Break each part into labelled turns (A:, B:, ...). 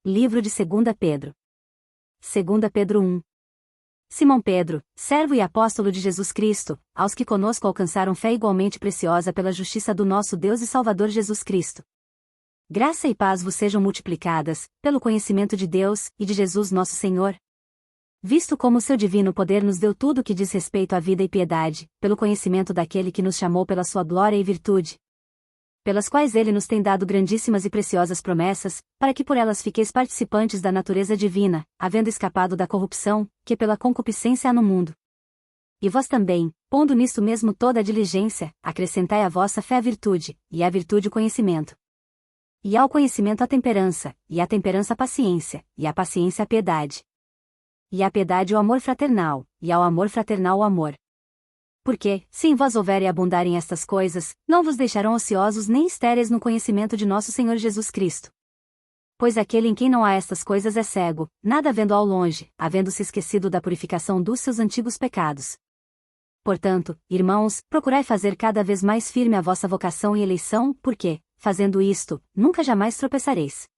A: Livro de 2 Pedro. 2 Pedro 1. Simão Pedro, servo e apóstolo de Jesus Cristo, aos que conosco alcançaram fé igualmente preciosa pela justiça do nosso Deus e Salvador Jesus Cristo. Graça e paz vos sejam multiplicadas, pelo conhecimento de Deus e de Jesus nosso Senhor. Visto como o seu divino poder nos deu tudo o que diz respeito à vida e piedade, pelo conhecimento daquele que nos chamou pela sua glória e virtude, pelas quais ele nos tem dado grandíssimas e preciosas promessas, para que por elas fiqueis participantes da natureza divina, havendo escapado da corrupção, que pela concupiscência há no mundo. E vós também, pondo nisto mesmo toda a diligência, acrescentai à vossa fé a virtude, e à virtude o conhecimento. E ao conhecimento a temperança, e à temperança a paciência, e à paciência a piedade. E à piedade o amor fraternal, e ao amor fraternal o amor. Porque, se em vós houverem e abundarem estas coisas, não vos deixarão ociosos nem estéreis no conhecimento de nosso Senhor Jesus Cristo. Pois aquele em quem não há estas coisas é cego, nada vendo ao longe, havendo-se esquecido da purificação dos seus antigos pecados. Portanto, irmãos, procurai fazer cada vez mais firme a vossa vocação e eleição, porque, fazendo isto, nunca jamais tropeçareis.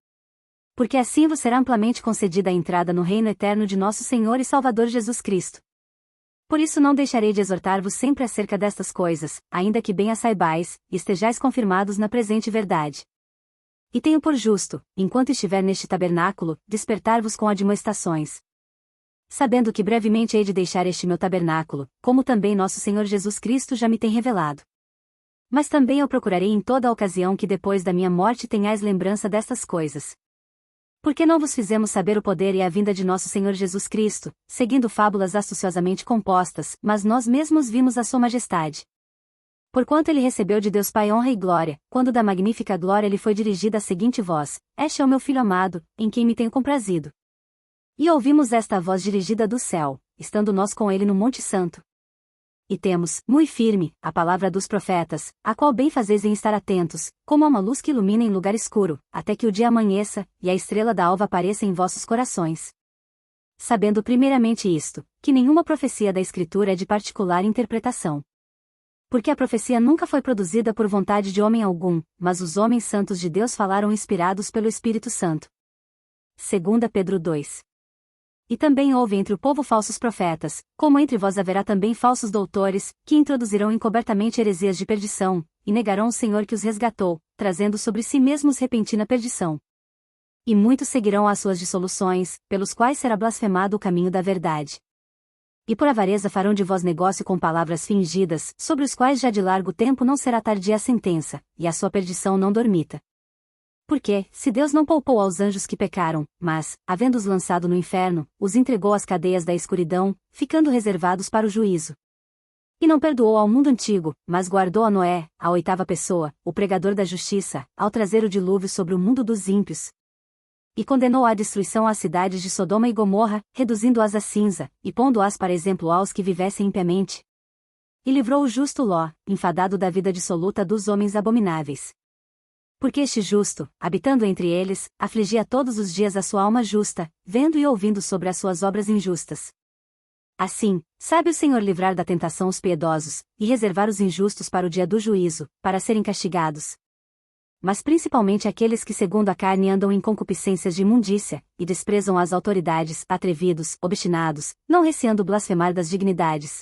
A: Porque assim vos será amplamente concedida a entrada no reino eterno de nosso Senhor e Salvador Jesus Cristo. Por isso não deixarei de exortar-vos sempre acerca destas coisas, ainda que bem as saibais, e estejais confirmados na presente verdade. E tenho por justo, enquanto estiver neste tabernáculo, despertar-vos com admoestações. Sabendo que brevemente hei de deixar este meu tabernáculo, como também nosso Senhor Jesus Cristo já me tem revelado. Mas também eu procurarei em toda a ocasião que depois da minha morte tenhais lembrança destas coisas. Porque não vos fizemos saber o poder e a vinda de nosso Senhor Jesus Cristo, seguindo fábulas astuciosamente compostas, mas nós mesmos vimos a sua majestade. Porquanto ele recebeu de Deus Pai honra e glória, quando da magnífica glória lhe foi dirigida a seguinte voz: Este é o meu Filho amado, em quem me tenho comprazido. E ouvimos esta voz dirigida do céu, estando nós com ele no Monte Santo. E temos, muito firme, a palavra dos profetas, a qual bem fazeis em estar atentos, como a uma luz que ilumina em lugar escuro, até que o dia amanheça, e a estrela da alva apareça em vossos corações. Sabendo primeiramente isto, que nenhuma profecia da Escritura é de particular interpretação. Porque a profecia nunca foi produzida por vontade de homem algum, mas os homens santos de Deus falaram inspirados pelo Espírito Santo. 2 Pedro 2. E também houve entre o povo falsos profetas, como entre vós haverá também falsos doutores, que introduzirão encobertamente heresias de perdição, e negarão o Senhor que os resgatou, trazendo sobre si mesmos repentina perdição. E muitos seguirão as suas dissoluções, pelos quais será blasfemado o caminho da verdade. E por avareza farão de vós negócio com palavras fingidas, sobre os quais já de largo tempo não será tardia a sentença, e a sua perdição não dormita. Porque, se Deus não poupou aos anjos que pecaram, mas, havendo-os lançado no inferno, os entregou às cadeias da escuridão, ficando reservados para o juízo. E não perdoou ao mundo antigo, mas guardou a Noé, a oitava pessoa, o pregador da justiça, ao trazer o dilúvio sobre o mundo dos ímpios. E condenou à destruição as cidades de Sodoma e Gomorra, reduzindo-as a cinza, e pondo-as para exemplo aos que vivessem impiamente. E livrou o justo Ló, enfadado da vida dissoluta dos homens abomináveis. Porque este justo, habitando entre eles, afligia todos os dias a sua alma justa, vendo e ouvindo sobre as suas obras injustas. Assim, sabe o Senhor livrar da tentação os piedosos, e reservar os injustos para o dia do juízo, para serem castigados. Mas principalmente aqueles que segundo a carne andam em concupiscências de imundícia, e desprezam as autoridades, atrevidos, obstinados, não receando blasfemar das dignidades.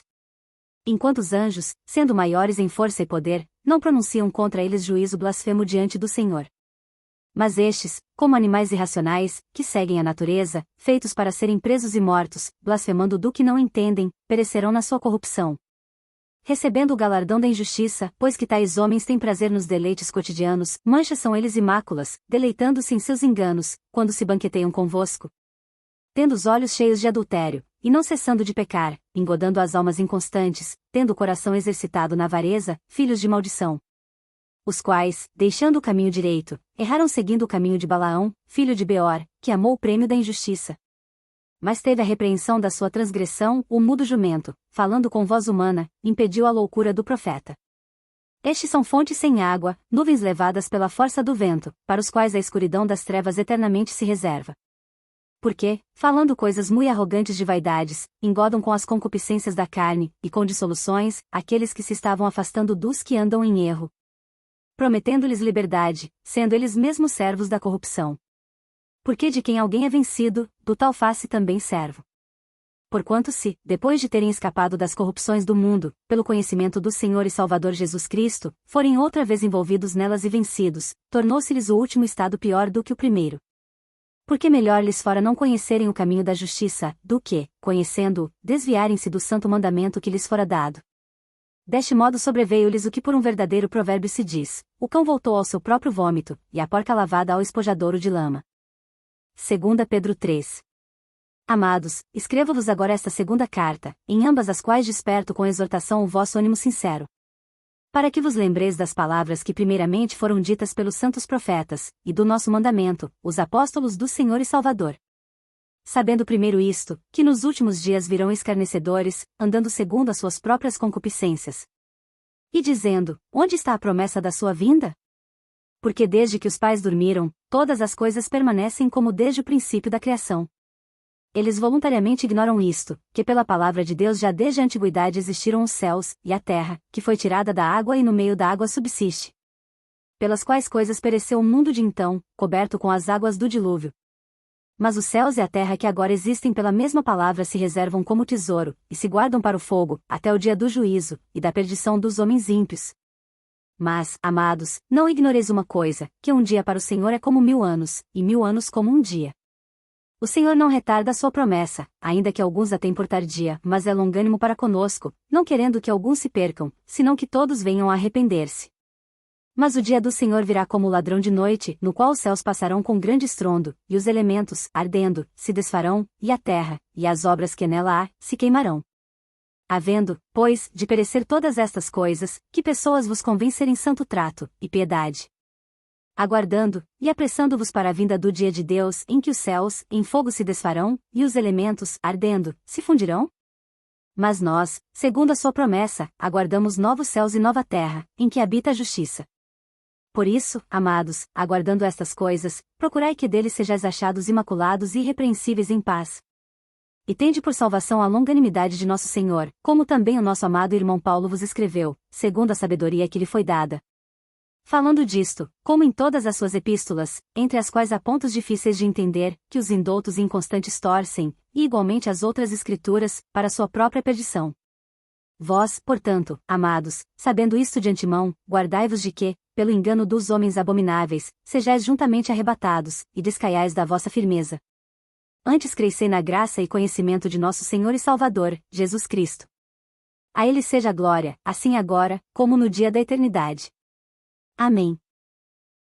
A: Enquanto os anjos, sendo maiores em força e poder, não pronunciam contra eles juízo blasfemo diante do Senhor. Mas estes, como animais irracionais, que seguem a natureza, feitos para serem presos e mortos, blasfemando do que não entendem, perecerão na sua corrupção. Recebendo o galardão da injustiça, pois que tais homens têm prazer nos deleites cotidianos, manchas são eles e máculas, deleitando-se em seus enganos, quando se banqueteiam convosco. Tendo os olhos cheios de adultério, e não cessando de pecar, engodando as almas inconstantes, tendo o coração exercitado na avareza, filhos de maldição. Os quais, deixando o caminho direito, erraram seguindo o caminho de Balaão, filho de Beor, que amou o prêmio da injustiça. Mas teve a repreensão da sua transgressão, o mudo jumento, falando com voz humana, impediu a loucura do profeta. Estes são fontes sem água, nuvens levadas pela força do vento, para os quais a escuridão das trevas eternamente se reserva. Porque, falando coisas muito arrogantes de vaidades, engodam com as concupiscências da carne, e com dissoluções, aqueles que se estavam afastando dos que andam em erro, prometendo-lhes liberdade, sendo eles mesmos servos da corrupção. Porque de quem alguém é vencido, do tal faz-se também servo. Porquanto se, depois de terem escapado das corrupções do mundo, pelo conhecimento do Senhor e Salvador Jesus Cristo, forem outra vez envolvidos nelas e vencidos, tornou-se-lhes o último estado pior do que o primeiro. Porque melhor lhes fora não conhecerem o caminho da justiça, do que, conhecendo-o, desviarem-se do santo mandamento que lhes fora dado. Deste modo sobreveio-lhes o que por um verdadeiro provérbio se diz: o cão voltou ao seu próprio vômito, e a porca lavada ao espojadouro de lama. 2 Pedro 3. Amados, escrevo-vos agora esta segunda carta, em ambas as quais desperto com exortação o vosso ânimo sincero. Para que vos lembreis das palavras que primeiramente foram ditas pelos santos profetas, e do nosso mandamento, os apóstolos do Senhor e Salvador. Sabendo primeiro isto, que nos últimos dias virão escarnecedores, andando segundo as suas próprias concupiscências. E dizendo: onde está a promessa da sua vinda? Porque desde que os pais dormiram, todas as coisas permanecem como desde o princípio da criação. Eles voluntariamente ignoram isto, que pela palavra de Deus já desde a antiguidade existiram os céus, e a terra, que foi tirada da água e no meio da água subsiste. Pelas quais coisas pereceu o mundo de então, coberto com as águas do dilúvio. Mas os céus e a terra que agora existem pela mesma palavra se reservam como tesouro, e se guardam para o fogo, até o dia do juízo, e da perdição dos homens ímpios. Mas, amados, não ignoreis uma coisa, que um dia para o Senhor é como 1000 anos, e 1000 anos como um dia. O Senhor não retarda a sua promessa, ainda que alguns a tenham por tardia, mas é longânimo para conosco, não querendo que alguns se percam, senão que todos venham a arrepender-se. Mas o dia do Senhor virá como ladrão de noite, no qual os céus passarão com grande estrondo, e os elementos, ardendo, se desfarão, e a terra, e as obras que nela há, se queimarão. Havendo, pois, de perecer todas estas coisas, que pessoas vos convencerem santo trato, e piedade. Aguardando, e apressando-vos para a vinda do dia de Deus, em que os céus, em fogo se desfarão, e os elementos, ardendo, se fundirão? Mas nós, segundo a sua promessa, aguardamos novos céus e nova terra, em que habita a justiça. Por isso, amados, aguardando estas coisas, procurai que deles sejais achados imaculados e irrepreensíveis em paz. E tende por salvação a longanimidade de nosso Senhor, como também o nosso amado irmão Paulo vos escreveu, segundo a sabedoria que lhe foi dada. Falando disto, como em todas as suas epístolas, entre as quais há pontos difíceis de entender, que os indoutos e inconstantes torcem, e igualmente as outras escrituras, para sua própria perdição. Vós, portanto, amados, sabendo isto de antemão, guardai-vos de que, pelo engano dos homens abomináveis, sejais juntamente arrebatados, e descaiais da vossa firmeza. Antes crescei na graça e conhecimento de nosso Senhor e Salvador, Jesus Cristo. A Ele seja a glória, assim agora, como no dia da eternidade. Amém.